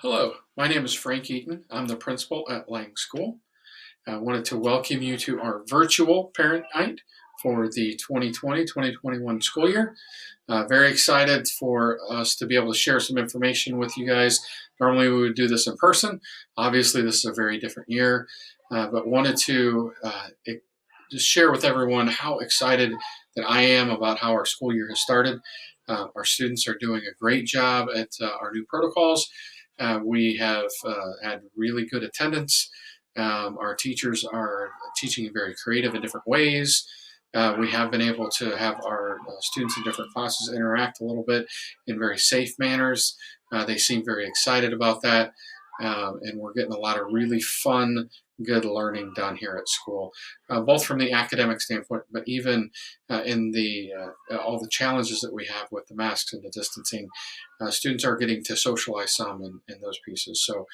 Hello, my name is Frank Eaton. I'm the principal at Lang School. I wanted to welcome you to our virtual parent night for the 2020-2021 school year. Very excited for us to be able to share some information with you guys. Normally we would do this in person. Obviously this is a very different year, but wanted to just share with everyone how excited that I am about how our school year has started. Our students are doing a great job at our new protocols. We have had really good attendance. Our teachers are teaching in very creative and different ways. We have been able to have our students in different classes interact a little bit in very safe manners. They seem very excited about that. And we're getting a lot of really fun, good learning done here at school, both from the academic standpoint, but even in the all the challenges that we have with the masks and the distancing. Students are getting to socialize some in those pieces. So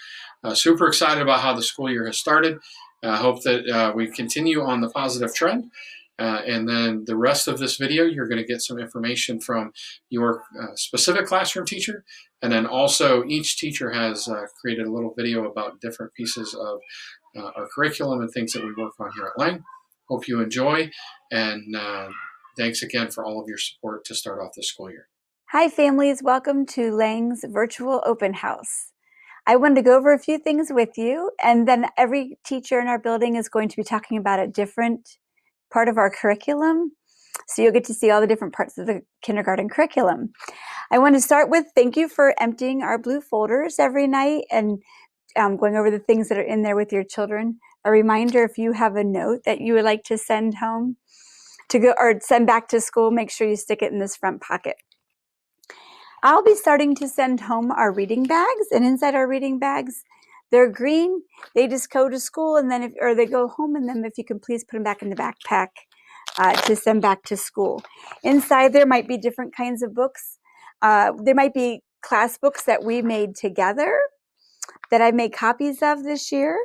super excited about how the school year has started. I hope that we continue on the positive trend. And then the rest of this video, you're going to get some information from your specific classroom teacher. And then also each teacher has created a little video about different pieces of our curriculum and things that we work on here at Lang. Hope you enjoy, and thanks again for all of your support to start off this school year. Hi families, welcome to Lang's virtual open house. I wanted to go over a few things with you, and then every teacher in our building is going to be talking about a different part of our curriculum. So you'll get to see all the different parts of the kindergarten curriculum. I want to start with thank you for emptying our blue folders every night and going over the things that are in there with your children. A reminder, if you have a note that you would like to send home to go or send back to school, make sure you stick it in this front pocket. I'll be starting to send home our reading bags, and inside our reading bags, they're green. They just go to school, and then or they go home, and then if you can please put them back in the backpack to send back to school. Inside there might be different kinds of books. There might be class books that we made together that I made copies of this year,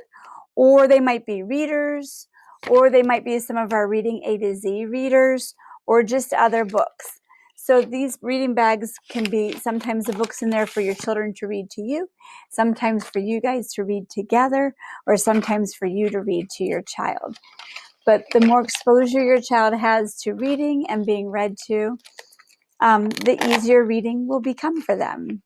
or they might be readers, or they might be some of our Reading A to Z readers, or just other books. So these reading bags can be sometimes the books in there for your children to read to you, sometimes for you guys to read together, or sometimes for you to read to your child. But the more exposure your child has to reading and being read to, the easier reading will become for them.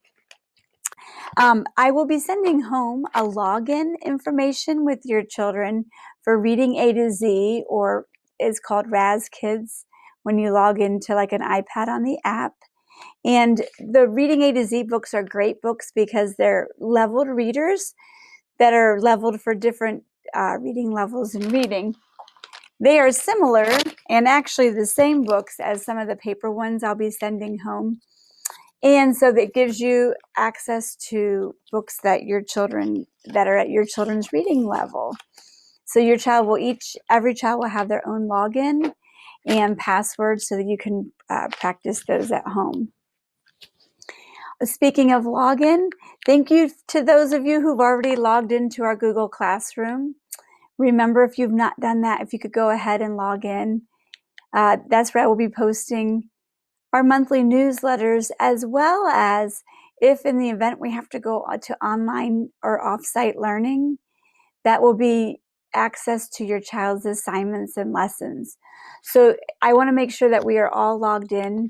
I will be sending home a login information with your children for Reading A to Z, or it's called Raz Kids, when you log into like an iPad on the app. And the Reading A to Z books are great books because they're leveled readers that are leveled for different reading levels in reading. They are similar and actually the same books as some of the paper ones I'll be sending home. And so that gives you access to books that are at your children's reading level. So your child will every child will have their own login and password so that you can practice those at home. Speaking of login, thank you to those of you who've already logged into our Google Classroom. Remember, if you've not done that, if you could go ahead and log in. That's where I will be posting our monthly newsletters, as well as if in the event we have to go to online or off-site learning, that will be access to your child's assignments and lessons. So I want to make sure that we are all logged in.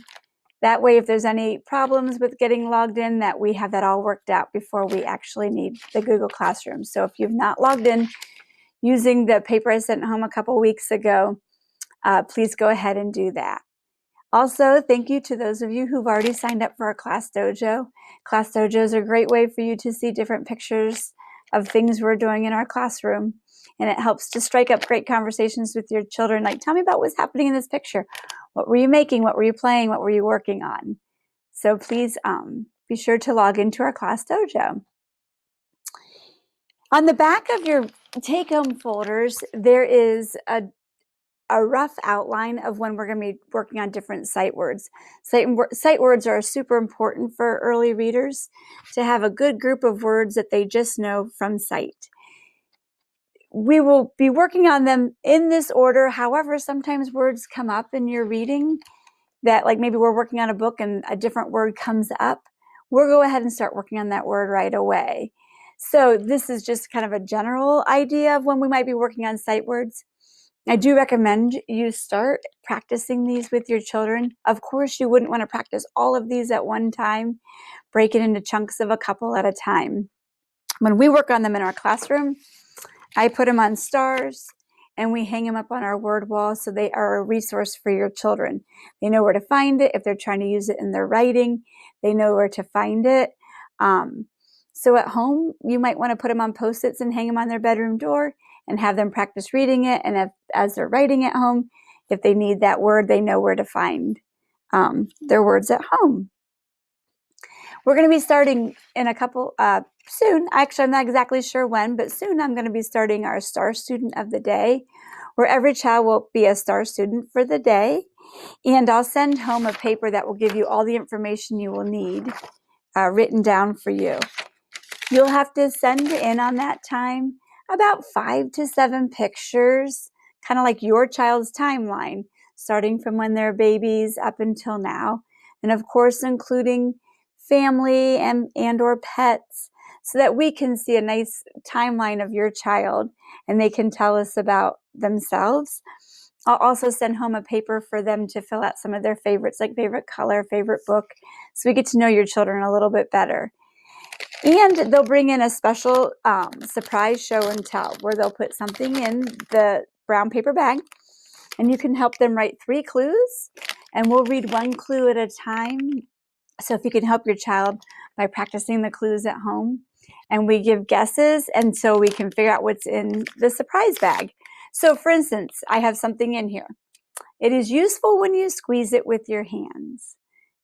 That way, if there's any problems with getting logged in, that we have that all worked out before we actually need the Google Classroom. So if you've not logged in using the paper I sent home a couple weeks ago, please go ahead and do that. Also, thank you to those of you who've already signed up for our Class Dojo. Class Dojos are a great way for you to see different pictures of things we're doing in our classroom. And it helps to strike up great conversations with your children. Like, tell me about what's happening in this picture. What were you making? What were you playing? What were you working on? So please be sure to log into our Class Dojo. On the back of your take-home folders, there is a rough outline of when we're going to be working on different sight words. Sight words are super important for early readers to have a good group of words that they just know from sight. We will be working on them in this order. However, sometimes words come up in your reading that, like maybe we're working on a book and a different word comes up. we'll go ahead and start working on that word right away. So this is just kind of a general idea of when we might be working on sight words. I do recommend you start practicing these with your children. Of course, you wouldn't want to practice all of these at one time. Break it into chunks of a couple at a time. When we work on them in our classroom, I put them on stars and we hang them up on our word wall so they are a resource for your children. They know where to find it. If they're trying to use it in their writing, they know where to find it. So at home, you might want to put them on Post-its and hang them on their bedroom door and have them practice reading it. And as they're writing at home, if they need that word, they know where to find their words at home. We're going to be starting in a couple, soon. Actually, I'm not exactly sure when, but soon I'm going to be starting our Star Student of the Day, where every child will be a star student for the day. And I'll send home a paper that will give you all the information you will need written down for you. You'll have to send in on that time about 5 to 7 pictures, kind of like your child's timeline, starting from when they're babies up until now. And of course, including family and or pets, so that we can see a nice timeline of your child and they can tell us about themselves. I'll also send home a paper for them to fill out some of their favorites, like favorite color, favorite book, so we get to know your children a little bit better. And they'll bring in a special surprise show and tell, where they'll put something in the brown paper bag, and you can help them write 3 clues, and we'll read 1 clue at a time. So if you can help your child by practicing the clues at home, and we give guesses, and so we can figure out what's in the surprise bag. So for instance, I have something in here. It is useful when you squeeze it with your hands.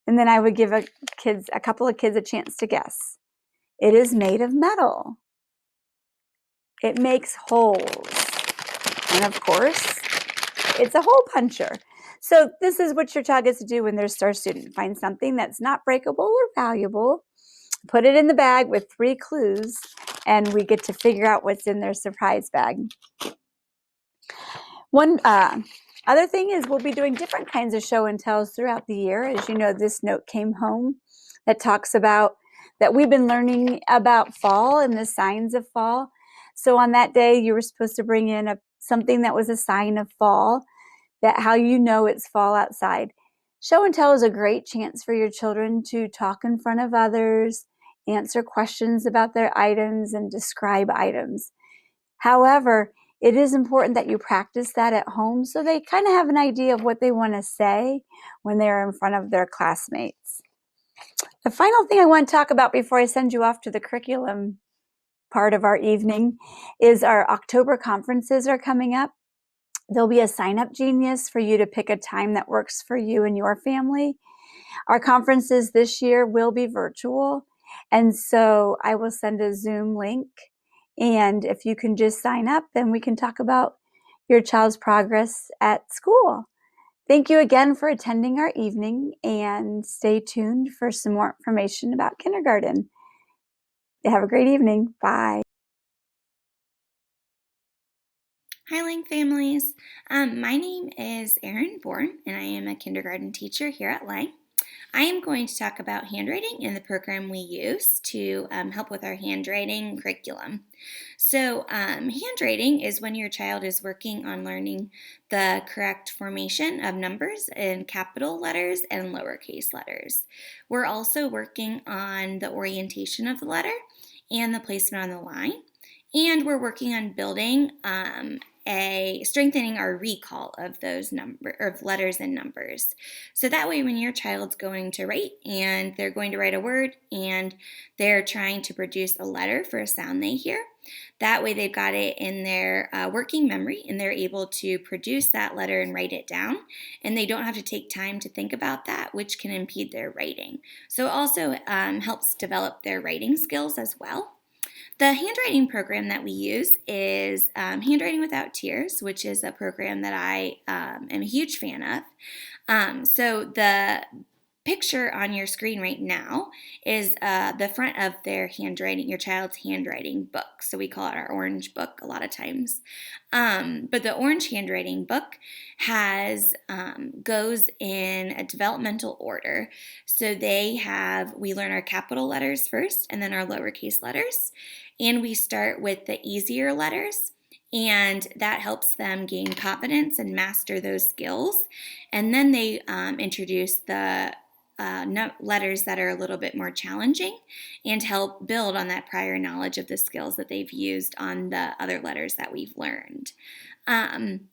And then I would give a couple of kids a chance to guess. It is made of metal. It makes holes. And of course, it's a hole puncher. So this is what your child gets to do when they're a star student. Find something that's not breakable or valuable, put it in the bag with 3 clues, and we get to figure out what's in their surprise bag. One other thing is we'll be doing different kinds of show and tells throughout the year. As you know, this note came home that talks about that we've been learning about fall and the signs of fall. So on that day, you were supposed to bring in something that was a sign of fall, that how you know it's fall outside. Show and tell is a great chance for your children to talk in front of others, answer questions about their items, and describe items. However, it is important that you practice that at home so they kind of have an idea of what they want to say when they're in front of their classmates. The final thing I want to talk about before I send you off to the curriculum part of our evening is our October conferences are coming up. There'll be a sign-up genius for you to pick a time that works for you and your family. Our conferences this year will be virtual, and so I will send a Zoom link. And if you can just sign up, then we can talk about your child's progress at school. Thank you again for attending our evening, and stay tuned for some more information about kindergarten. Have a great evening. Bye. Hi, Lang families. My name is Erin Bourne, and I am a kindergarten teacher here at Lang. I am going to talk about handwriting and the program we use to help with our handwriting curriculum. So, handwriting is when your child is working on learning the correct formation of numbers in capital letters and lowercase letters. We're also working on the orientation of the letter and the placement on the line. And we're working on building strengthening our recall of those letters and numbers. So that way, when your child's going to write and they're going to write a word and they're trying to produce a letter for a sound they hear, that way they've got it in their working memory and they're able to produce that letter and write it down. And they don't have to take time to think about that, which can impede their writing. So it also helps develop their writing skills as well. The handwriting program that we use is Handwriting Without Tears, which is a program that I am a huge fan of. So the picture on your screen right now is the front of their handwriting, your child's handwriting book. So we call it our orange book a lot of times. But the orange handwriting book goes in a developmental order. So we learn our capital letters first and then our lowercase letters. And we start with the easier letters. And that helps them gain confidence and master those skills. And then they introduce the letters that are a little bit more challenging and help build on that prior knowledge of the skills that they've used on the other letters that we've learned.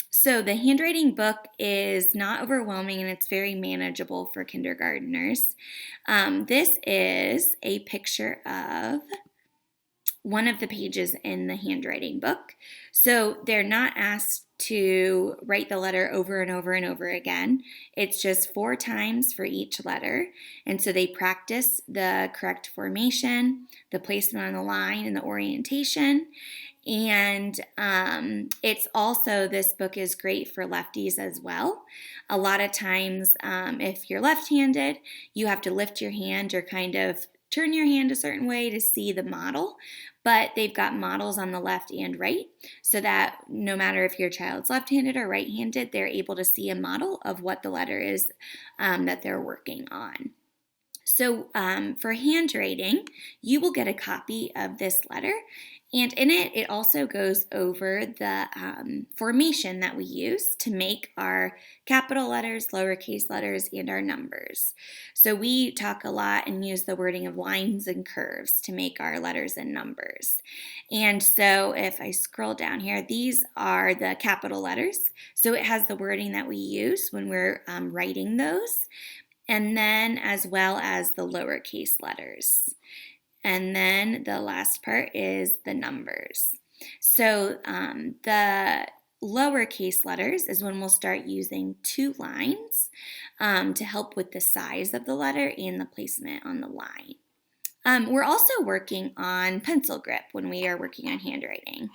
So the handwriting book is not overwhelming and it's very manageable for kindergartners. This is a picture of one of the pages in the handwriting book. So they're not asked to write the letter over and over and over again. It's just 4 times for each letter. And so they practice the correct formation, the placement on the line, and the orientation. And this book is great for lefties as well. A lot of times, if you're left-handed, you have to lift your hand or kind of turn your hand a certain way to see the model, but they've got models on the left and right so that no matter if your child's left-handed or right-handed, they're able to see a model of what the letter is that they're working on. So for handwriting, you will get a copy of this letter, and in it also goes over the formation that we use to make our capital letters, lowercase letters, and our numbers. So we talk a lot and use the wording of lines and curves to make our letters and numbers. And so if I scroll down here, these are the capital letters. So it has the wording that we use when we're writing those, and then as well as the lowercase letters. And then the last part is the numbers. So the lowercase letters is when we'll start using 2 lines to help with the size of the letter and the placement on the line. We're also working on pencil grip when we are working on handwriting.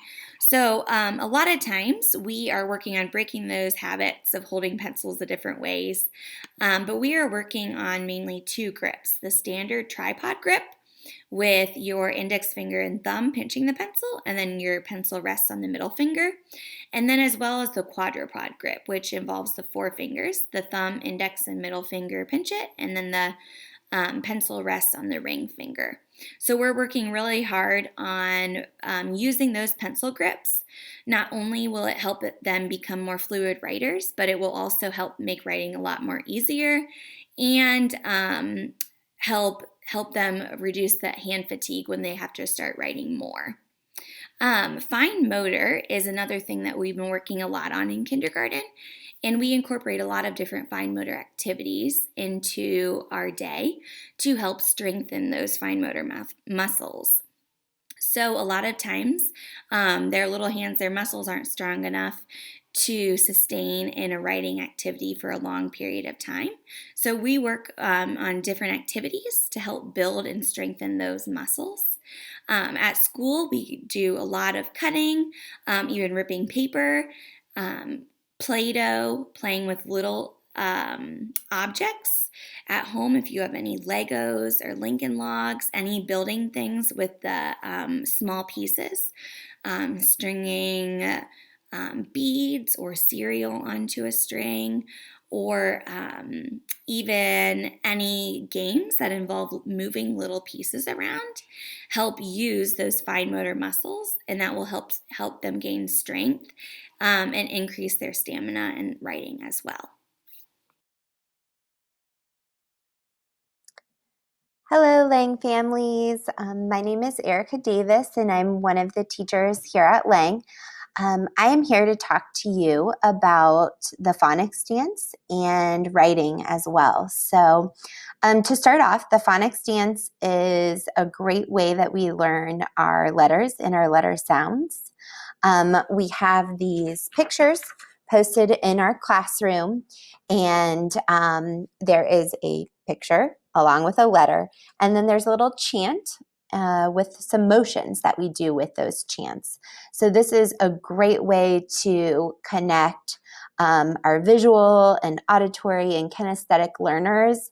So a lot of times we are working on breaking those habits of holding pencils the different ways, but we are working on mainly 2 grips, the standard tripod grip with your index finger and thumb pinching the pencil, and then your pencil rests on the middle finger, and then as well as the quadrupod grip, which involves the 4 fingers, the thumb, index, and middle finger pinch it, and then the pencil rests on the ring finger. So we're working really hard on using those pencil grips. Not only will it help them become more fluid writers, but it will also help make writing a lot more easier and help them reduce that hand fatigue when they have to start writing more. Fine motor is another thing that we've been working a lot on in kindergarten, and we incorporate a lot of different fine motor activities into our day to help strengthen those fine motor muscles. So a lot of times, their little hands, their muscles aren't strong enough to sustain in a writing activity for a long period of time. So we work on different activities to help build and strengthen those muscles. At school, we do a lot of cutting, even ripping paper, Play-Doh, playing with little objects. At home, if you have any Legos or Lincoln Logs, any building things with the small pieces, stringing beads or cereal onto a string, or even any games that involve moving little pieces around, help use those fine motor muscles, and that will help them gain strength and increase their stamina in writing as well. Hello, Lang families. My name is Erica Davis, and I'm one of the teachers here at Lang. I am here to talk to you about the phonics dance and writing as well. So to start off, the phonics dance is a great way that we learn our letters and our letter sounds. We have these pictures posted in our classroom, and there is a picture along with a letter, and then there's a little chant with some motions that we do with those chants. So this is a great way to connect our visual and auditory and kinesthetic learners,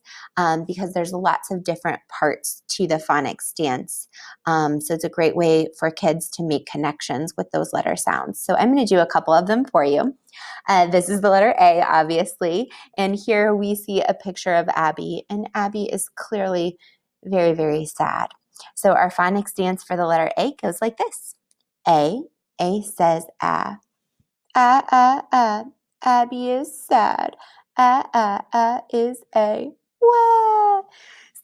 because there's lots of different parts to the phonics dance. So it's a great way for kids to make connections with those letter sounds. So I'm going to do a couple of them for you. This is the letter A, obviously. And here we see a picture of Abby. And Abby is clearly very, very sad. So our phonics dance for the letter A goes like this. A says ah. Abby is sad. Is a. Wah.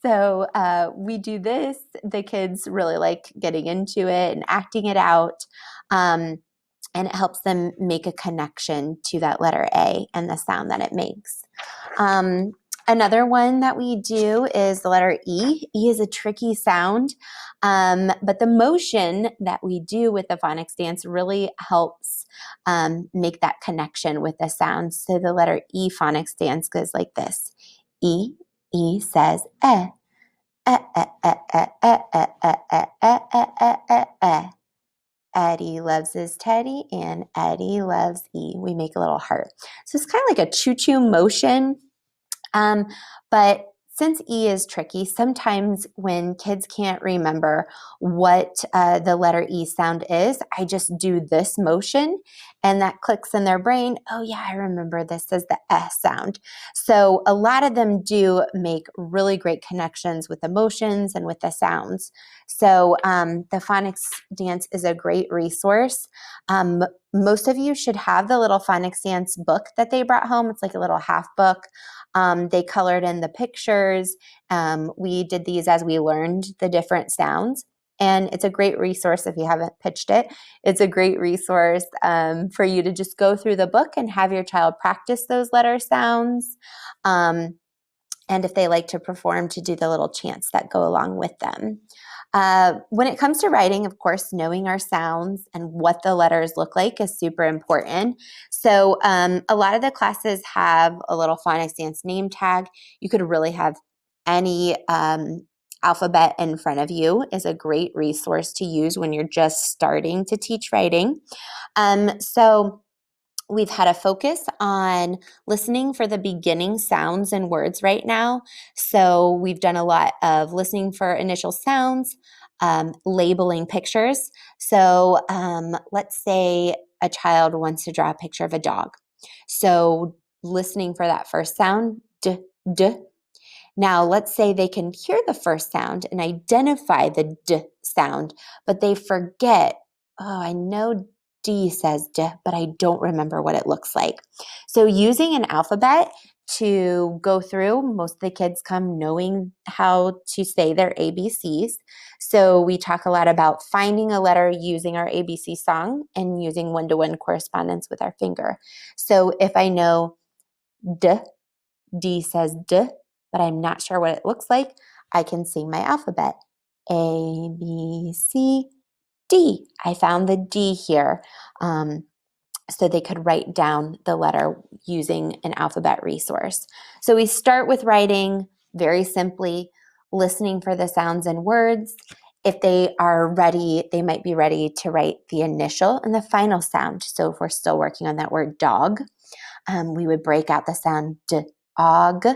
So we do this. The kids really like getting into it and acting it out. And it helps them make a connection to that letter A and the sound that it makes. Another one that we do is the letter E. E is a tricky sound, but the motion that we do with the phonics dance really helps make that connection with the sound. So the letter E phonics dance goes like this. E says eh. Eddie loves his teddy and Eddie loves E. We make a little heart. So it's kind of like a choo-choo motion. But since E is tricky, sometimes when kids can't remember what the letter E sound is, I just do this motion and that clicks in their brain. Oh yeah, I remember this as the S sound. So a lot of them do make really great connections with emotions and with the sounds. So the phonics dance is a great resource. Most of you should have the little phonics dance book that they brought home. It's like a little half book. They colored in the pictures. We did these as we learned the different sounds. And it's a great resource if you haven't pitched it. It's a great resource for you to just go through the book and have your child practice those letter sounds. And if they like to perform, to do the little chants that go along with them. When it comes to writing, of course, knowing our sounds and what the letters look like is super important. So a lot of the classes have a little phonics dance name tag. You could really have any alphabet in front of you. Is a great resource to use when you're just starting to teach writing. So we've had a focus on listening for the beginning sounds and words right now. So we've done a lot of listening for initial sounds, labeling pictures. So let's say a child wants to draw a picture of a dog. So listening for that first sound, d. Now, let's say they can hear the first sound and identify the D sound, but they forget, oh, I know D says D, but I don't remember what it looks like. So using an alphabet to go through, most of the kids come knowing how to say their ABCs. So we talk a lot about finding a letter using our ABC song and using one-to-one correspondence with our finger. So if I know D, D says D, but I'm not sure what it looks like, I can sing my alphabet. A, B, C, D. I found the D here. So they could write down the letter using an alphabet resource. So we start with writing very simply, listening for the sounds and words. If they are ready, they might be ready to write the initial and the final sound. So if we're still working on that word dog, we would break out the sound D-og.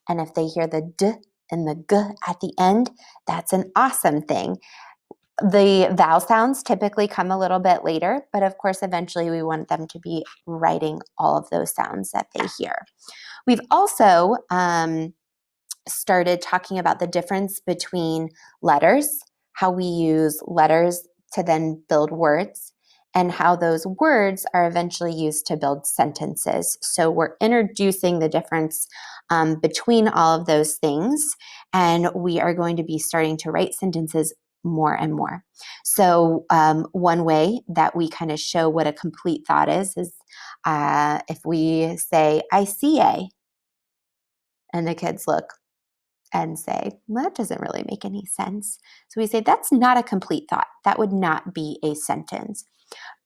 And if they hear the D and the G at the end, that's an awesome thing. The vowel sounds typically come a little bit later, but of course, eventually we want them to be writing all of those sounds that they hear. We've also started talking about the difference between letters, how we use letters to then build words, and how those words are eventually used to build sentences. So we're introducing the difference between all of those things, and we are going to be starting to write sentences more and more. So one way that we kind of show what a complete thought is if we say, I see a, and the kids look and say, well, that doesn't really make any sense. So we say, that's not a complete thought. That would not be a sentence.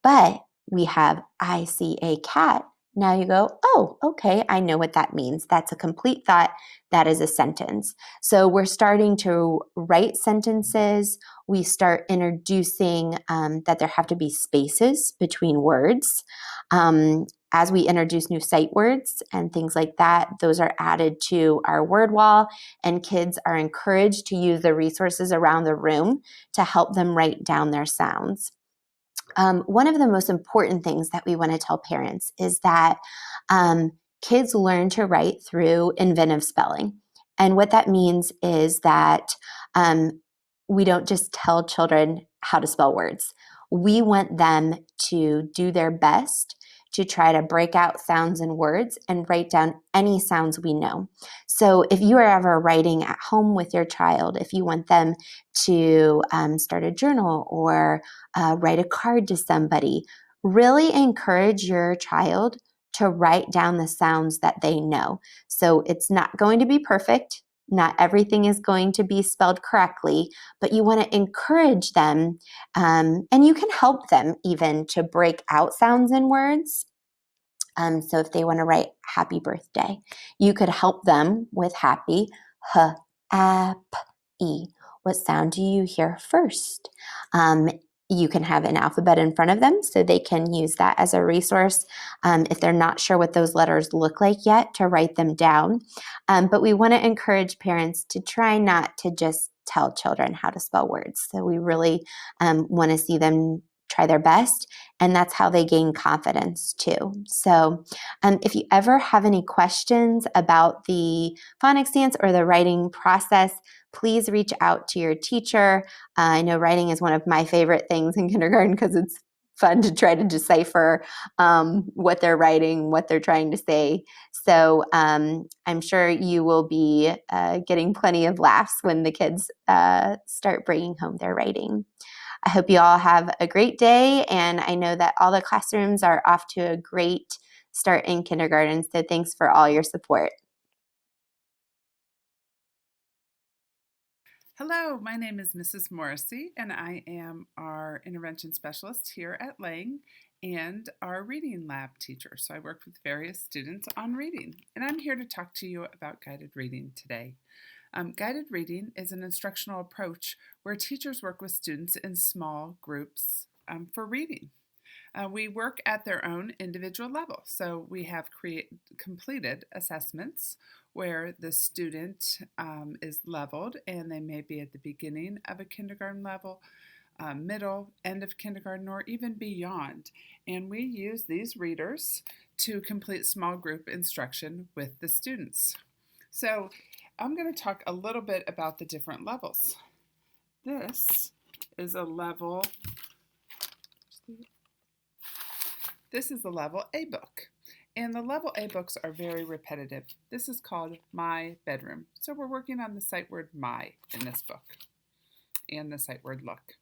But we have, I see a cat. Now you go, oh, okay, I know what that means. That's a complete thought. That is a sentence. So we're starting to write sentences. We start introducing that there have to be spaces between words. as we introduce new sight words and things like that, those are added to our word wall, and kids are encouraged to use the resources around the room to help them write down their sounds. One of the most important things that we want to tell parents is that kids learn to write through inventive spelling. And what that means is that we don't just tell children how to spell words. We want them to do their best to try to break out sounds and words and write down any sounds we know. So if you are ever writing at home with your child, if you want them to start a journal or write a card to somebody, really encourage your child to write down the sounds that they know. So it's not going to be perfect. Not everything is going to be spelled correctly, but you want to encourage them, and you can help them even to break out sounds in words. So if they want to write happy birthday, you could help them with happy, h-a-p-e. What sound do you hear first? You can have an alphabet in front of them so they can use that as a resource if they're not sure what those letters look like yet, to write them down. But we want to encourage parents to try not to just tell children how to spell words. So we really want to see them try their best, and that's how they gain confidence too. So if you ever have any questions about the phonics dance or the writing process, please reach out to your teacher. I know writing is one of my favorite things in kindergarten because it's fun to try to decipher what they're writing, what they're trying to say. So I'm sure you will be getting plenty of laughs when the kids start bringing home their writing. I hope you all have a great day, and I know that all the classrooms are off to a great start in kindergarten, so thanks for all your support. Hello, my name is Mrs. Morrissey, and I am our intervention specialist here at Lang and our reading lab teacher. So I work with various students on reading, and I'm here to talk to you about guided reading today. Guided reading is an instructional approach where teachers work with students in small groups for reading. We work at their own individual level. So we have completed assessments where the student is leveled, and they may be at the beginning of a kindergarten level, middle, end of kindergarten, or even beyond. And we use these readers to complete small group instruction with the students. So I'm going to talk a little bit about the different levels. This is a level A book. And the level A books are very repetitive. This is called My Bedroom. So we're working on the sight word my in this book and the sight word look.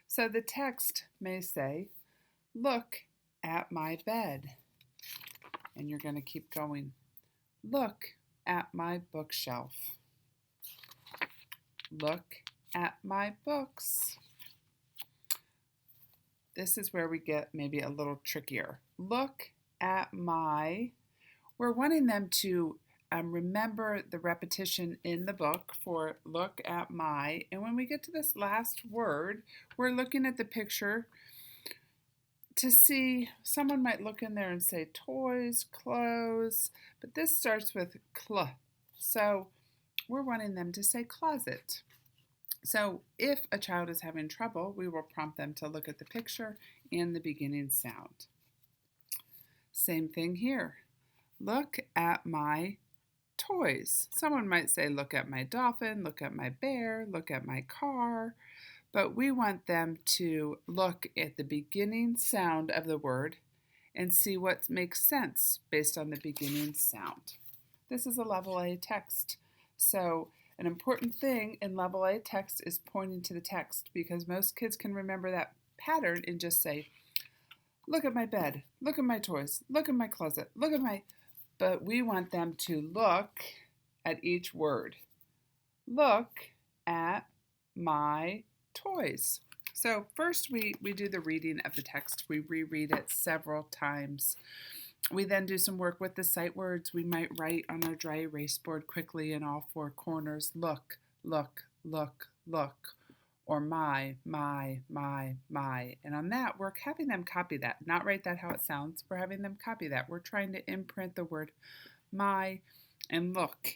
So the text may say, look at my bed. And you're going to keep going. Look at my bookshelf. Look at my books. This is where we get maybe a little trickier. Look at my, we're wanting them to remember the repetition in the book for look at my, and when we get to this last word, we're looking at the picture to see, someone might look in there and say toys, clothes, but this starts with cl, so we're wanting them to say closet. So if a child is having trouble, we will prompt them to look at the picture and the beginning sound. Same thing here. Look at my toys. Someone might say, look at my dolphin, look at my bear, look at my car. But we want them to look at the beginning sound of the word and see what makes sense based on the beginning sound. This is a level A text. So an important thing in level A text is pointing to the text, because most kids can remember that pattern and just say, look at my bed, look at my toys, look at my closet, look at my, but we want them to look at each word. Look at my toys. So first we do the reading of the text. We reread it several times. We then do some work with the sight words. We might write on our dry erase board quickly in all four corners, look, look, look, look. or my. And on that, we're having them copy that. Not write that how it sounds. We're having them copy that. We're trying to imprint the word my and look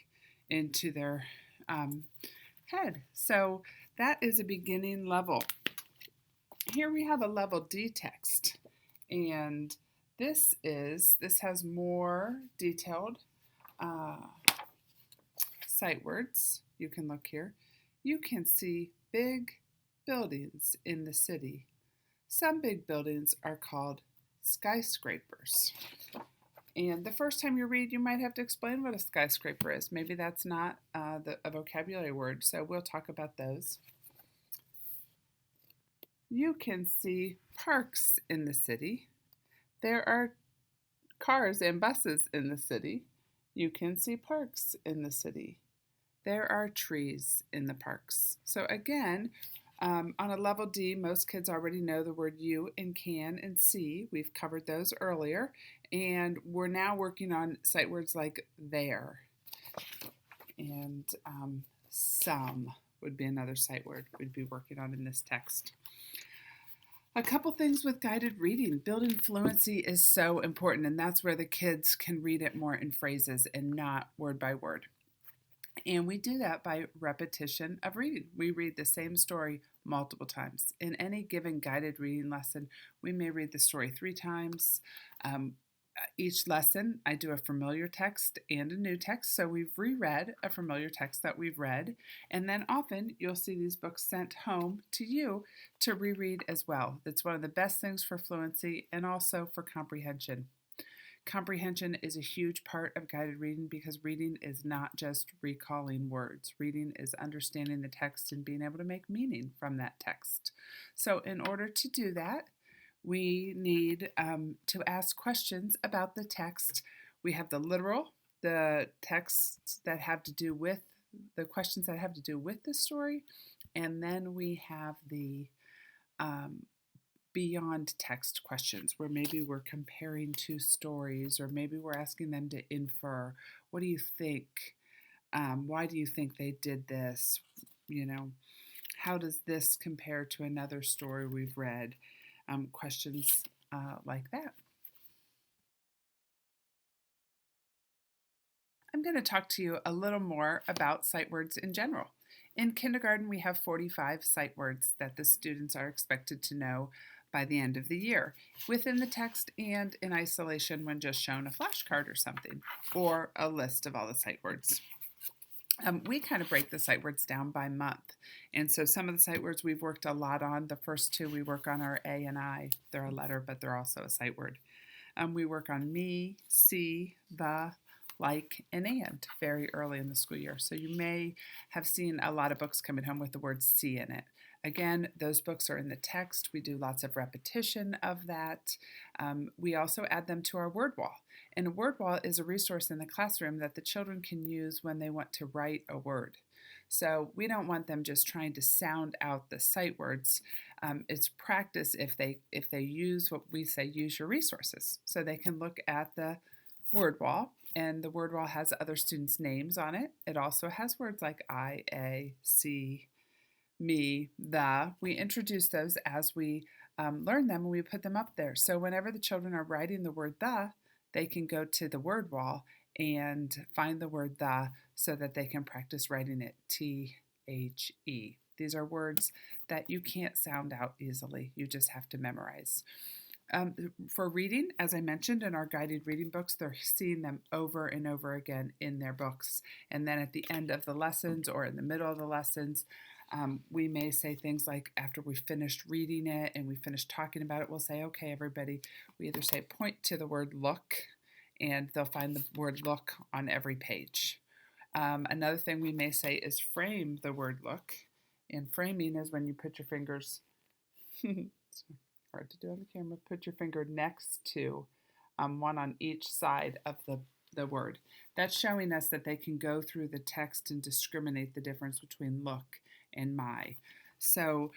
into their head. So that is a beginning level. Here we have a level D text, and this has more detailed sight words. You can look here. You can see big buildings in the city. Some big buildings are called skyscrapers. And the first time you read, you might have to explain what a skyscraper is. Maybe that's not a vocabulary word, so we'll talk about those. You can see parks in the city. There are cars and buses in the city. You can see parks in the city. There are trees in the parks. So again, on a level D, most kids already know the word you and can and see. We've covered those earlier. And we're now working on sight words like there. And some would be another sight word we'd be working on in this text. A couple things with guided reading. Building fluency is so important, and that's where the kids can read it more in phrases and not word by word. And we do that by repetition of reading. We read the same story multiple times. In any given guided reading lesson, we may read the story 3 times. Each lesson, I do a familiar text and a new text. So we've reread a familiar text that we've read. And then often you'll see these books sent home to you to reread as well. That's one of the best things for fluency and also for comprehension. Comprehension is a huge part of guided reading because reading is not just recalling words. Reading is understanding the text and being able to make meaning from that text. So in order to do that, we need to ask questions about the text. We have the literal, the texts that have to do with, the questions that have to do with the story, and then we have the beyond text questions where maybe we're comparing 2 stories or maybe we're asking them to infer. What do you think? Why do you think they did this? You know, how does this compare to another story we've read? Questions like that. I'm going to talk to you a little more about sight words in general. In kindergarten, we have 45 sight words that the students are expected to know by the end of the year, within the text and in isolation when just shown a flashcard or something, or a list of all the sight words. We kind of break the sight words down by month. And so some of the sight words we've worked a lot on. The first 2 we work on are A and I. They're a letter, but they're also a sight word. We work on me, see, the, like, and very early in the school year. So you may have seen a lot of books coming home with the word see in it. Again, those books are in the text. We do lots of repetition of that. We also add them to our word wall. And a word wall is a resource in the classroom that the children can use when they want to write a word. So we don't want them just trying to sound out the sight words. It's practice if they use what we say, use your resources. So they can look at the word wall, and the word wall has other students' names on it. It also has words like I, a, see, me, the. We introduce those as we learn them and we put them up there. So whenever the children are writing the word the, they can go to the word wall and find the word the so that they can practice writing it T-H-E. These are words that you can't sound out easily. You just have to memorize. For reading, as I mentioned in our guided reading books, they're seeing them over and over again in their books. And then at the end of the lessons or in the middle of the lessons, we may say things like after we finished reading it and we finished talking about it, we'll say, okay, everybody, we either say point to the word look, and they'll find the word look on every page. Another thing we may say is frame the word look. And framing is when you put your fingers, it's hard to do on the camera, put your finger next to one on each side of the word. That's showing us that they can go through the text and discriminate the difference between look and my. So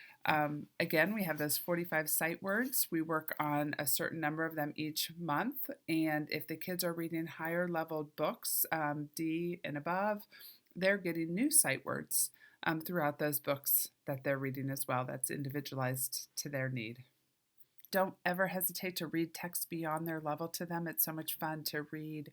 again, we have those 45 sight words. We work on a certain number of them each month. And if the kids are reading higher level books, D and above, they're getting new sight words throughout those books that they're reading as well. That's individualized to their need. Don't ever hesitate to read text beyond their level to them. It's so much fun to read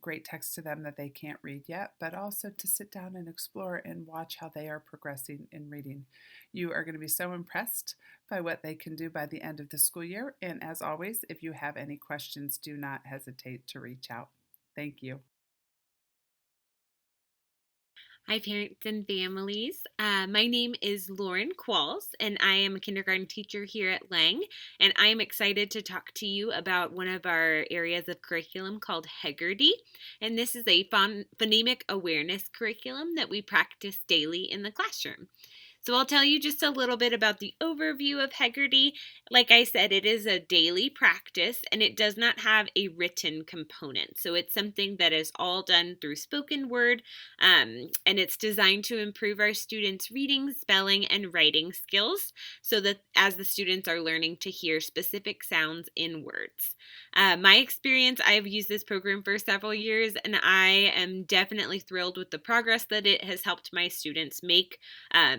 great text to them that they can't read yet, but also to sit down and explore and watch how they are progressing in reading. You are going to be so impressed by what they can do by the end of the school year. And as always, if you have any questions, do not hesitate to reach out. Thank you. Hi, parents and families. My name is Lauren Qualls, and I am a kindergarten teacher here at Lang, and I am excited to talk to you about one of our areas of curriculum called Hegerty, and this is a phonemic awareness curriculum that we practice daily in the classroom. So I'll tell you just a little bit about the overview of Hegerty. Like I said, it is a daily practice and it does not have a written component. So it's something that is all done through spoken word, and it's designed to improve our students' reading, spelling, and writing skills so that as the students are learning to hear specific sounds in words. My experience, I've used this program for several years and I am definitely thrilled with the progress that it has helped my students make.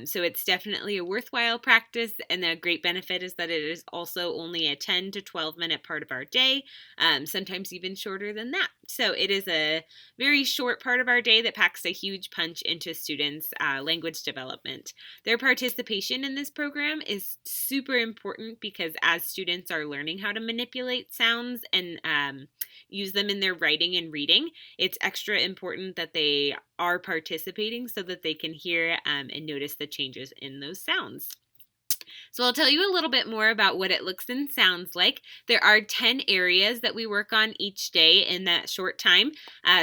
So it's definitely a worthwhile practice, and a great benefit is that it is also only a 10 to 12 minute part of our day, sometimes even shorter than that. So it is a very short part of our day that packs a huge punch into students' language development. Their participation in this program is super important because as students are learning how to manipulate sounds and use them in their writing and reading, it's extra important that they are participating so that they can hear and notice the changes in those sounds. So I'll tell you a little bit more about what it looks and sounds like. There are 10 areas that we work on each day in that short time.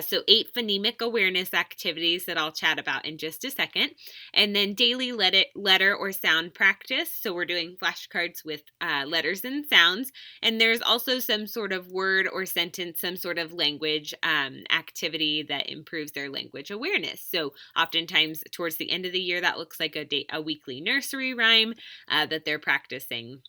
So 8 phonemic awareness activities that I'll chat about in just a second. And then daily letter or sound practice. So we're doing flashcards with letters and sounds. And there's also some sort of word or sentence, some sort of language activity that improves their language awareness. So oftentimes towards the end of the year, that looks like a weekly nursery rhyme that they're practicing.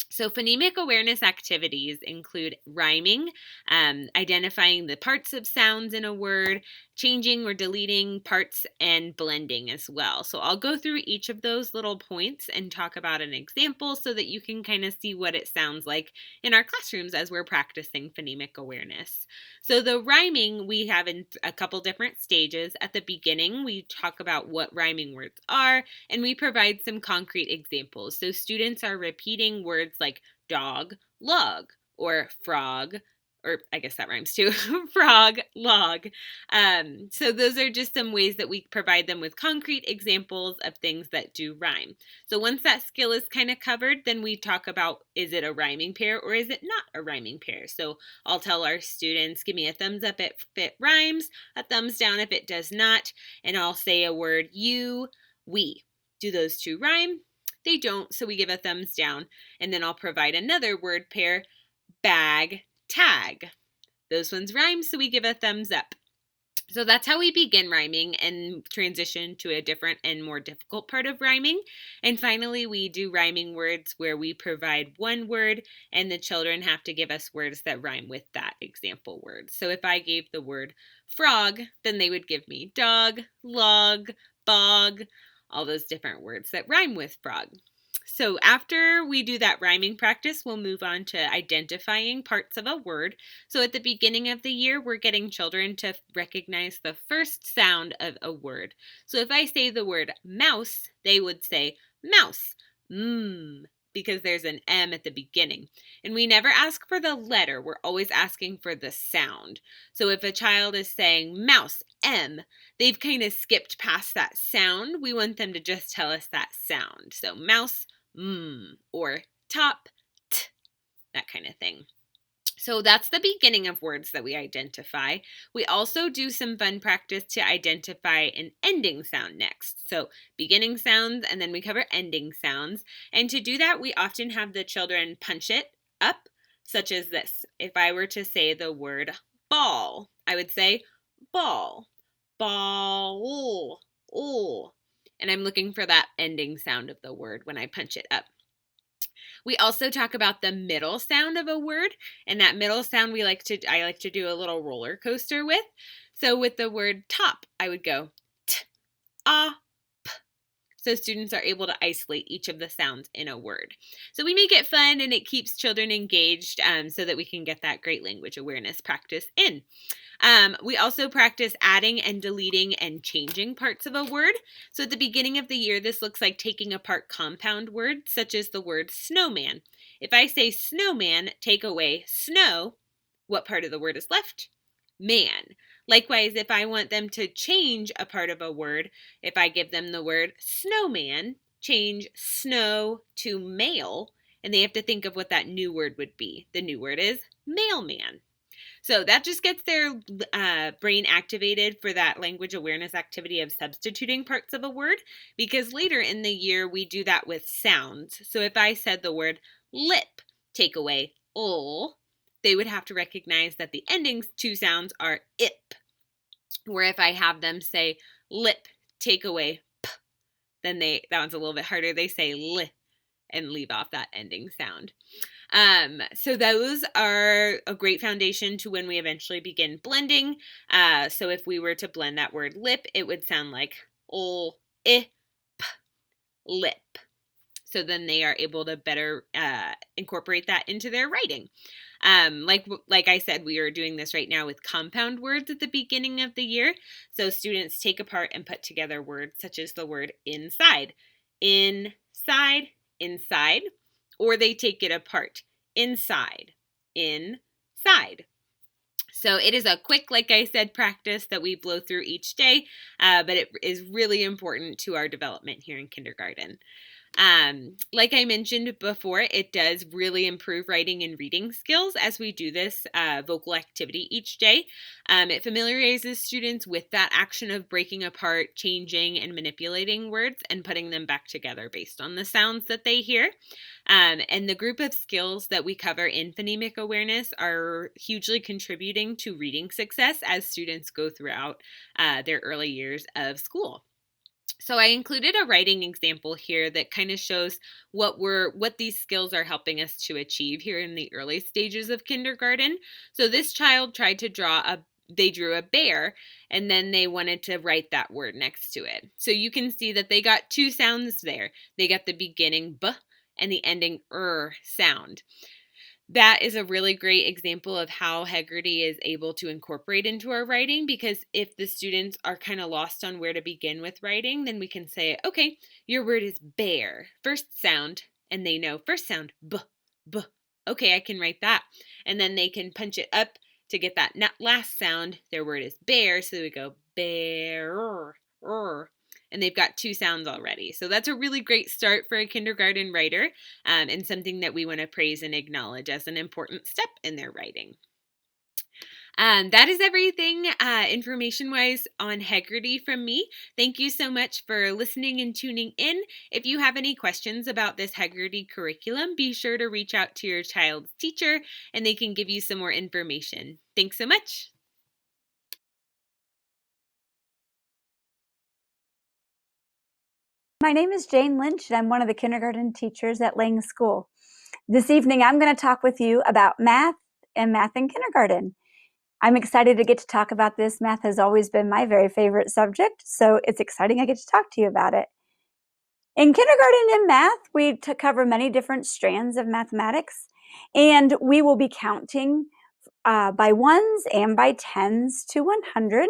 So phonemic awareness activities include rhyming, identifying the parts of sounds in a word, changing or deleting parts, and blending as well. So I'll go through each of those little points and talk about an example so that you can kind of see what it sounds like in our classrooms as we're practicing phonemic awareness. So the rhyming we have in a couple different stages. At the beginning, we talk about what rhyming words are, and we provide some concrete examples. So students are repeating words like dog, log, or frog, or I guess that rhymes too, frog, log. So those are just some ways that we provide them with concrete examples of things that do rhyme. So once that skill is kind of covered, then we talk about, is it a rhyming pair or is it not a rhyming pair? So I'll tell our students, give me a thumbs up if it rhymes, a thumbs down if it does not, and I'll say a word, you, we. Do those two rhyme? They don't, so we give a thumbs down. And then I'll provide another word pair, bag, tag. Those ones rhyme, so we give a thumbs up. So that's how we begin rhyming and transition to a different and more difficult part of rhyming. And finally, we do rhyming words where we provide one word and the children have to give us words that rhyme with that example word. So if I gave the word frog, then they would give me dog, log, bog, all those different words that rhyme with frog. So after we do that rhyming practice, we'll move on to identifying parts of a word. So at the beginning of the year, we're getting children to recognize the first sound of a word. So if I say the word mouse, they would say mouse, because there's an M at the beginning. And we never ask for the letter, we're always asking for the sound. So if a child is saying mouse, M, they've kind of skipped past that sound. We want them to just tell us that sound. So mouse, or top, t, that kind of thing. So that's the beginning of words that we identify. We also do some fun practice to identify an ending sound next. So beginning sounds, and then we cover ending sounds. And to do that, we often have the children punch it up, such as this. If I were to say the word ball, I would say ball, ball, and I'm looking for that ending sound of the word when I punch it up. We also talk about the middle sound of a word, and that middle sound I like to do a little roller coaster with. So with the word top, I would go t, ah, p, so students are able to isolate each of the sounds in a word. So we make it fun and it keeps children engaged so that we can get that great language awareness practice in. We also practice adding and deleting and changing parts of a word. So at the beginning of the year, this looks like taking apart compound words, such as the word snowman. If I say snowman, take away snow, what part of the word is left? Man. Likewise, if I want them to change a part of a word, if I give them the word snowman, change snow to mail, and they have to think of what that new word would be. The new word is mailman. So that just gets their brain activated for that language awareness activity of substituting parts of a word, because later in the year we do that with sounds. So if I said the word lip, take away ol, they would have to recognize that the ending two sounds are ip. Where if I have them say lip, take away p, then that one's a little bit harder. They say li and leave off that ending sound. So those are a great foundation to when we eventually begin blending. So if we were to blend that word lip, it would sound like ol, I, p, lip. So then they are able to better incorporate that into their writing. Like I said, we are doing this right now with compound words at the beginning of the year. So students take apart and put together words such as the word inside, inside, inside, or they take it apart, inside, inside. So it is a quick, like I said, practice that we blow through each day, but it is really important to our development here in kindergarten. Like I mentioned before, it does really improve writing and reading skills as we do this vocal activity each day. It familiarizes students with that action of breaking apart, changing, and manipulating words and putting them back together based on the sounds that they hear. And the group of skills that we cover in phonemic awareness are hugely contributing to reading success as students go throughout their early years of school. So I included a writing example here that kind of shows what these skills are helping us to achieve here in the early stages of kindergarten. So this child tried to they drew a bear, and then they wanted to write that word next to it. So you can see that they got two sounds there. They got the beginning b and the ending sound. That is a really great example of how Hegerty is able to incorporate into our writing, because if the students are kind of lost on where to begin with writing, then we can say, okay, your word is bear, first sound, and they know first sound, b, b. Okay, I can write that. And then they can punch it up to get that last sound. Their word is bear, so we go bear, and they've got two sounds already. So that's a really great start for a kindergarten writer, and something that we want to praise and acknowledge as an important step in their writing. That is everything information-wise on Hegerty from me. Thank you so much for listening and tuning in. If you have any questions about this Hegerty curriculum, be sure to reach out to your child's teacher and they can give you some more information. Thanks so much. My name is Jane Lynch, and I'm one of the kindergarten teachers at Lang School. This evening, I'm going to talk with you about math and math in kindergarten. I'm excited to get to talk about this. Math has always been my very favorite subject, so it's exciting I get to talk to you about it. In kindergarten and math, we cover many different strands of mathematics, and we will be counting by ones and by tens to 100.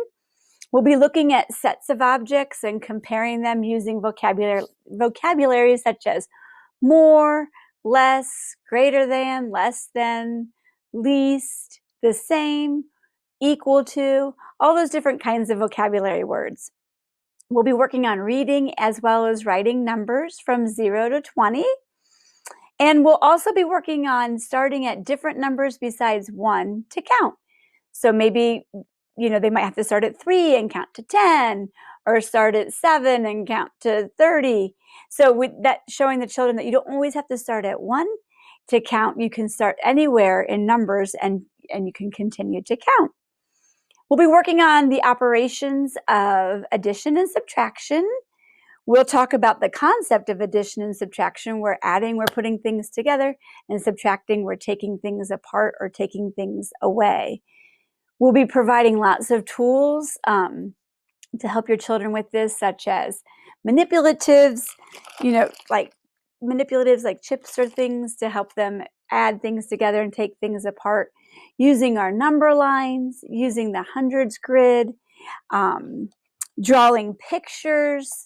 We'll be looking at sets of objects and comparing them using vocabulary such as more, less, greater than, less than, least, the same, equal to, all those different kinds of vocabulary words. We'll be working on reading as well as writing numbers from 0 to 20. And we'll also be working on starting at different numbers besides 1 to count. So maybe they might have to start at 3 and count to 10, or start at 7 and count to 30. So with that, showing the children that you don't always have to start at 1 to count. You can start anywhere in numbers and you can continue to count. We'll be working on the operations of addition and subtraction. We'll talk about the concept of addition and subtraction. We're adding, we're putting things together, and subtracting, we're taking things apart or taking things away. We'll be providing lots of tools to help your children with this, such as manipulatives, like manipulatives like chips or things to help them add things together and take things apart, using our number lines, using the hundreds grid, drawing pictures,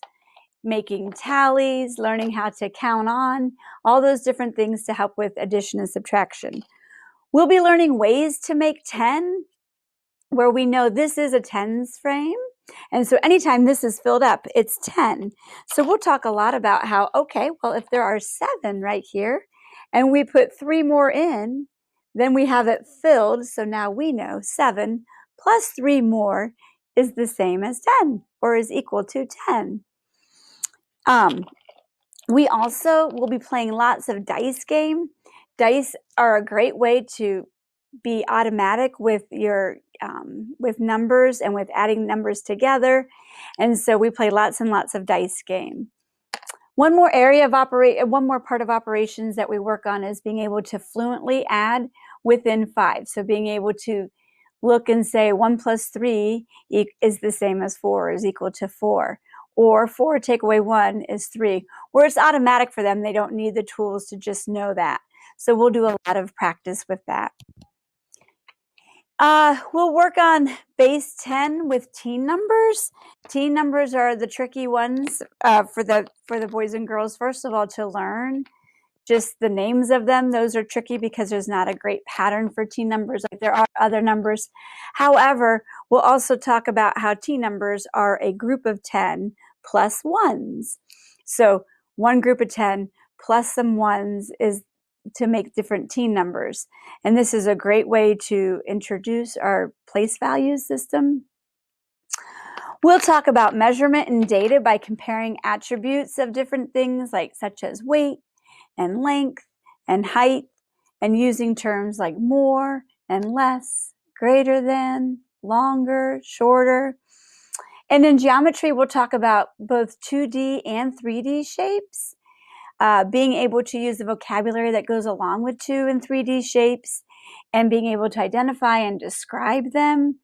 making tallies, learning how to count on, all those different things to help with addition and subtraction. We'll be learning ways to make 10, where we know this is a tens frame. And so anytime this is filled up, it's 10. So we'll talk a lot about how, okay, well, if there are 7 right here and we put 3 more in, then we have it filled. So now we know 7 plus 3 more is the same as 10 or is equal to 10. We also will be playing lots of dice game. Dice are a great way to be automatic with your with numbers and with adding numbers together. And so we play lots and lots of dice game. One more part of operations that we work on is being able to fluently add within 5. So being able to look and say 1 plus 3 is the same as 4, is equal to 4. Or 4 take away 1 is 3. Where it's automatic for them, they don't need the tools to just know that. So we'll do a lot of practice with that. We'll work on base 10 with teen numbers. Teen numbers are the tricky ones for the boys and girls. First of all, to learn just the names of them. Those are tricky because there's not a great pattern for teen numbers like there are other numbers. However, we'll also talk about how teen numbers are a group of 10 plus ones. So one group of 10 plus some ones is to make different teen numbers. And this is a great way to introduce our place value system. We'll talk about measurement and data by comparing attributes of different things such as weight and length and height, and using terms like more and less, greater than, longer, shorter. And in geometry, we'll talk about both 2D and 3D shapes, being able to use the vocabulary that goes along with 2 and 3D shapes, and being able to identify and describe them,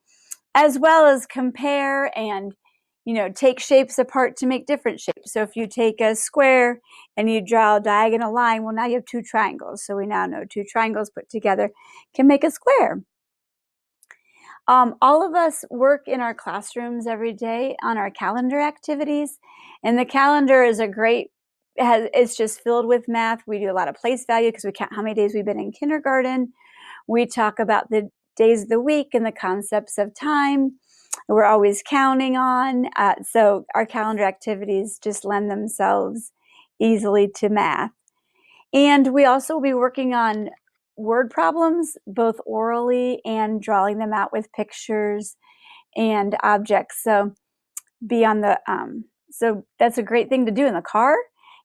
as well as compare and take shapes apart to make different shapes. So if you take a square and you draw a diagonal line, well, now you have 2 triangles. So we now know 2 triangles put together can make a square. All of us work in our classrooms every day on our calendar activities, and the calendar is it's just filled with math. We do a lot of place value because we count how many days we've been in kindergarten. We talk about the days of the week and the concepts of time. We're always counting on. So our calendar activities just lend themselves easily to math. And we also will be working on word problems, both orally and drawing them out with pictures and objects. So so that's a great thing to do in the car.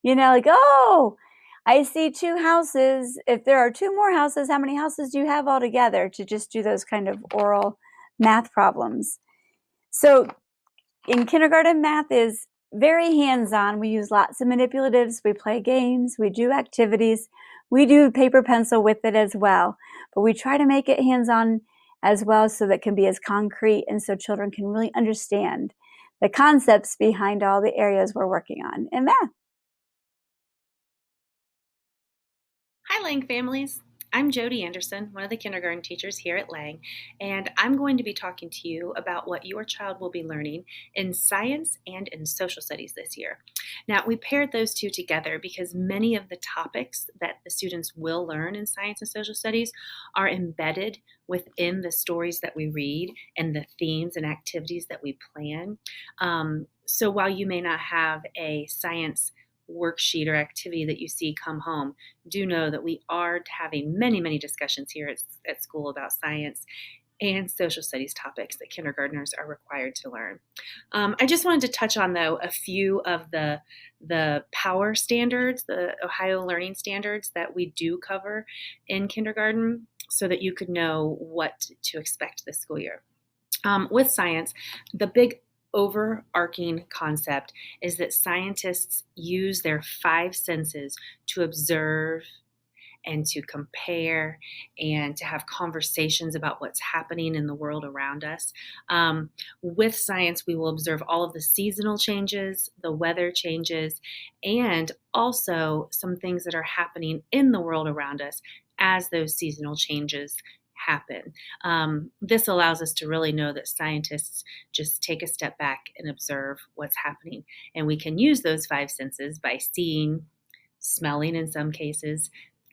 Oh, I see 2 houses. If there are 2 more houses, how many houses do you have altogether? To just do those kind of oral math problems. So in kindergarten, math is very hands-on. We use lots of manipulatives. We play games. We do activities. We do paper pencil with it as well. But we try to make it hands-on as well so that it can be as concrete and so children can really understand the concepts behind all the areas we're working on in math. Hi, Lang families. I'm Jody Anderson, one of the kindergarten teachers here at Lang, and I'm going to be talking to you about what your child will be learning in science and in social studies this year. Now, we paired those 2 together because many of the topics that the students will learn in science and social studies are embedded within the stories that we read and the themes and activities that we plan. So while you may not have a science worksheet or activity that you see come home, do know that we are having many, many discussions here at school about science and social studies topics that kindergartners are required to learn. I just wanted to touch on, though, a few of the POWER standards, the Ohio Learning Standards that we do cover in kindergarten so that you could know what to expect this school year. With science, the big overarching concept is that scientists use their 5 senses to observe and to compare and to have conversations about what's happening in the world around us. With science, we will observe all of the seasonal changes, the weather changes, and also some things that are happening in the world around us as those seasonal changes happen. This allows us to really know that scientists just take a step back and observe what's happening. And we can use those five senses by seeing, smelling in some cases,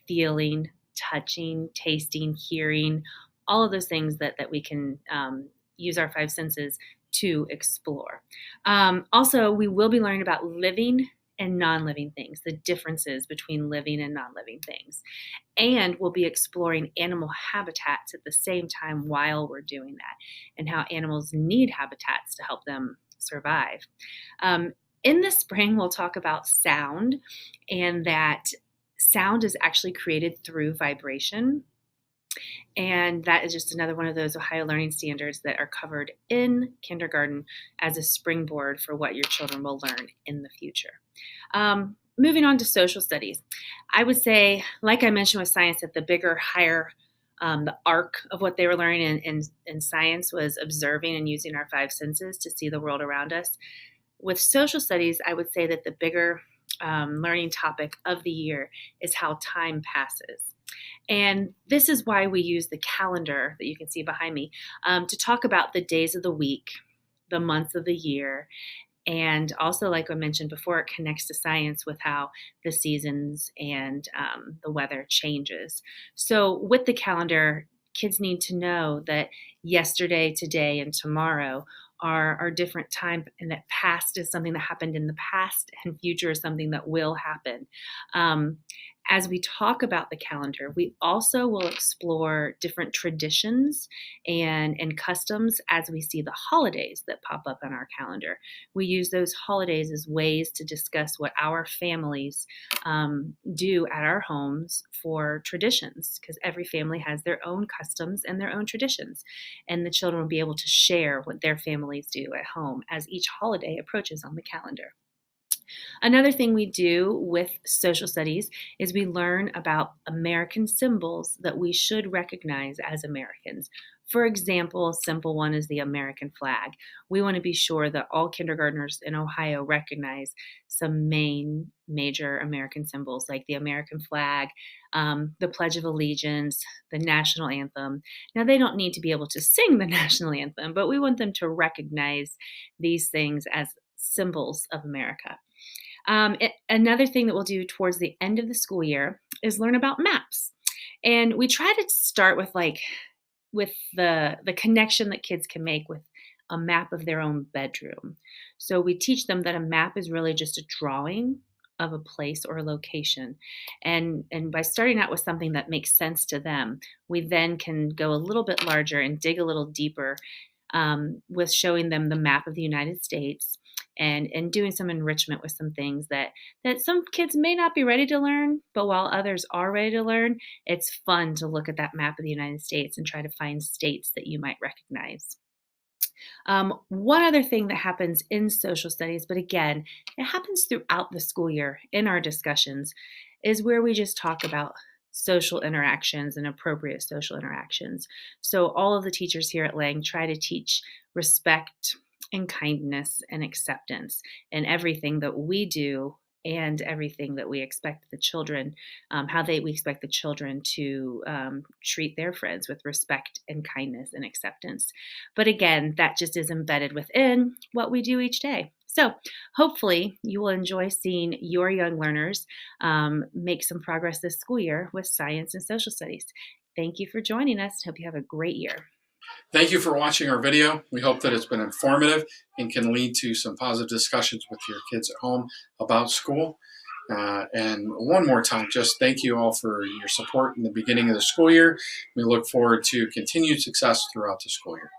feeling, touching, tasting, hearing, all of those things that we can use our five senses to explore. Also, we will be learning about living and non-living things, the differences between living and non-living things. And we'll be exploring animal habitats at the same time while we're doing that, and how animals need habitats to help them survive. In the spring, we'll talk about sound, and that sound is actually created through vibration. And that is just another one of those Ohio Learning Standards that are covered in kindergarten as a springboard for what your children will learn in the future. Moving on to social studies, I would say, like I mentioned with science, that the bigger, higher, the arc of what they were learning in science was observing and using our five senses to see the world around us. With social studies, I would say that the bigger learning topic of the year is how time passes. And this is why we use the calendar that you can see behind me to talk about the days of the week, the months of the year, and also, like I mentioned before, it connects to science with how the seasons and the weather changes. So with the calendar, kids need to know that yesterday, today, and tomorrow are different time, and that past is something that happened in the past and future is something that will happen. As we talk about the calendar, we also will explore different traditions and customs as we see the holidays that pop up on our calendar. We use those holidays as ways to discuss what our families do at our homes for traditions, because every family has their own customs and their own traditions, and the children will be able to share what their families do at home as each holiday approaches on the calendar. Another thing we do with social studies is we learn about American symbols that we should recognize as Americans. For example, a simple one is the American flag. We want to be sure that all kindergartners in Ohio recognize some major American symbols like the American flag, the Pledge of Allegiance, the national anthem. Now, they don't need to be able to sing the national anthem, but we want them to recognize these things as symbols of America. Another thing that we'll do towards the end of the school year is learn about maps. And we try to start with the connection that kids can make with a map of their own bedroom. So we teach them that a map is really just a drawing of a place or a location. And by starting out with something that makes sense to them, we then can go a little bit larger and dig a little deeper with showing them the map of the United States and doing some enrichment with some things that some kids may not be ready to learn, but while others are ready to learn, it's fun to look at that map of the United States and try to find states that you might recognize. One other thing that happens in social studies, but again, it happens throughout the school year in our discussions, is where we just talk about social interactions and appropriate social interactions. So all of the teachers here at Lang try to teach respect and kindness and acceptance in everything that we do and everything that we expect the children, we expect the children to treat their friends with respect and kindness and acceptance. But again, that just is embedded within what we do each day. So hopefully you will enjoy seeing your young learners make some progress this school year with science and social studies. Thank you for joining us. Hope you have a great year. Thank you for watching our video. We hope that it's been informative and can lead to some positive discussions with your kids at home about school. And one more time, just thank you all for your support in the beginning of the school year. We look forward to continued success throughout the school year.